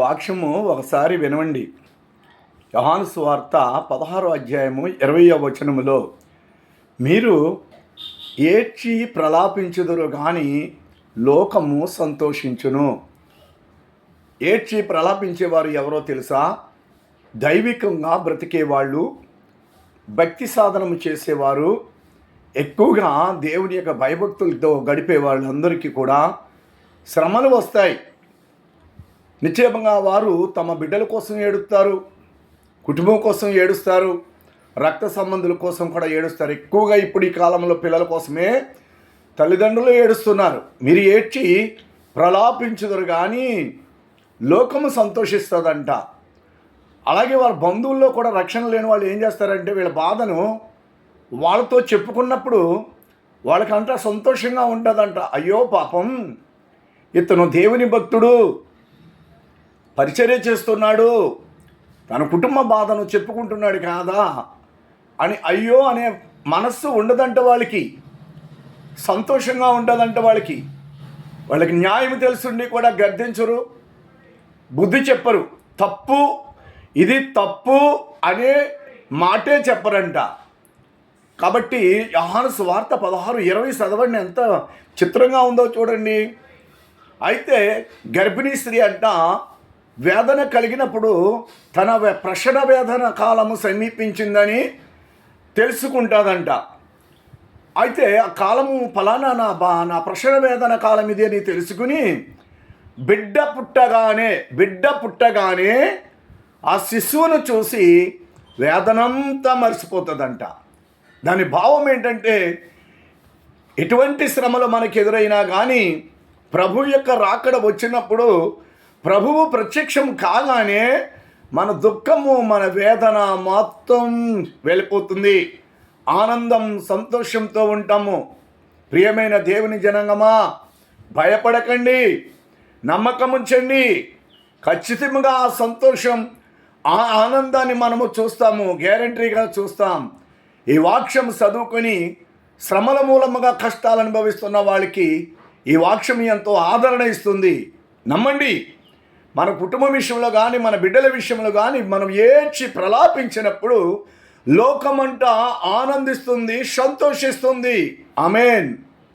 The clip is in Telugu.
వాక్యము ఒకసారి వినవండి. యోహాను సువార్త 16వ అధ్యాయము 20వ వచనములో, మీరు ఏడ్చి ప్రలాపించుదురు గాని లోకము సంతోషించును. ఏడ్చి ప్రలాపించేవారు ఎవరో తెలుసా? దైవికంగా బ్రతికేవాళ్ళు, భక్తి సాధనము చేసేవారు, ఎక్కువగా దేవుని యొక్క భయభక్తులతో గడిపే వాళ్ళందరికీ కూడా శ్రమలు వస్తాయి. నిశ్చయంగా వారు తమ బిడ్డల కోసం ఏడుస్తారు, కుటుంబం కోసం ఏడుస్తారు, రక్త సంబంధుల కోసం కూడా ఏడుస్తారు. ఎక్కువగా ఇప్పుడు ఈ కాలంలో పిల్లల కోసమే తల్లిదండ్రులు ఏడుస్తున్నారు. మీరు ఏడ్చి ప్రలాపించుదురు కానీ లోకము సంతోషిస్తుందంట. అలాగే వారి బంధువుల్లో కూడా రక్షణ లేని వాళ్ళు ఏం చేస్తారంటే, వీళ్ళ బాధను వాళ్ళతో చెప్పుకున్నప్పుడు వాళ్ళకంతా సంతోషంగా ఉంటుందంట. అయ్యో పాపం, ఇతను దేవుని భక్తుడు, పరిచర్య చేస్తున్నాడు, తన కుటుంబ బాధను చెప్పుకుంటున్నాడు కాదా అని అయ్యో అనే మనస్సు ఉండదంట. వాళ్ళకి సంతోషంగా ఉండదంట. వాళ్ళకి న్యాయం తెలుసుండి కూడా గద్దించరు, బుద్ధి చెప్పరు. తప్పు, ఇది తప్పు అనే మాటే చెప్పరంట. కాబట్టి యోహాను సువార్త 16:20 చదవండి, ఎంత చిత్రంగా ఉందో చూడండి. అయితే గర్భిణీ స్త్రీ అంట వేదన కలిగినప్పుడు తన ప్రసవ వేదన కాలము సమీపించిందని తెలుసుకుంటుందంట. అయితే ఆ కాలము ఫలానా నా ప్రసవ వేదన కాలం ఇది అని తెలుసుకుని బిడ్డ పుట్టగానే ఆ శిశువును చూసి వేదనంతా మర్చిపోతుందంట. దాని భావం ఏంటంటే, ఎటువంటి శ్రమలు మనకు ఎదురైనా కానీ ప్రభు యొక్క రాకడ వచ్చినప్పుడు, ప్రభువు ప్రత్యక్షం కాగానే మన దుఃఖము, మన వేదన మొత్తం వెళ్ళిపోతుంది. ఆనందం, సంతోషంతో ఉంటాము. ప్రియమైన దేవుని జనాంగమా, భయపడకండి, నమ్మకం ఉంచండి. ఖచ్చితంగా ఆ సంతోషం, ఆ ఆనందాన్ని మనము చూస్తాము, గ్యారంటీగా చూస్తాం. ఈ వాక్యం చదువుకొని శ్రమల మూలముగా కష్టాలు అనుభవిస్తున్న వాళ్ళకి ఈ వాక్యం ఎంతో ఆదరణ ఇస్తుంది. నమ్మండి. మన కుటుంబం విషయంలో కానీ, మన బిడ్డల విషయంలో కానీ మనం ఏడ్చి ప్రలాపించినప్పుడు లోకమంతా ఆనందిస్తుంది, సంతోషిస్తుంది. ఆమేన్.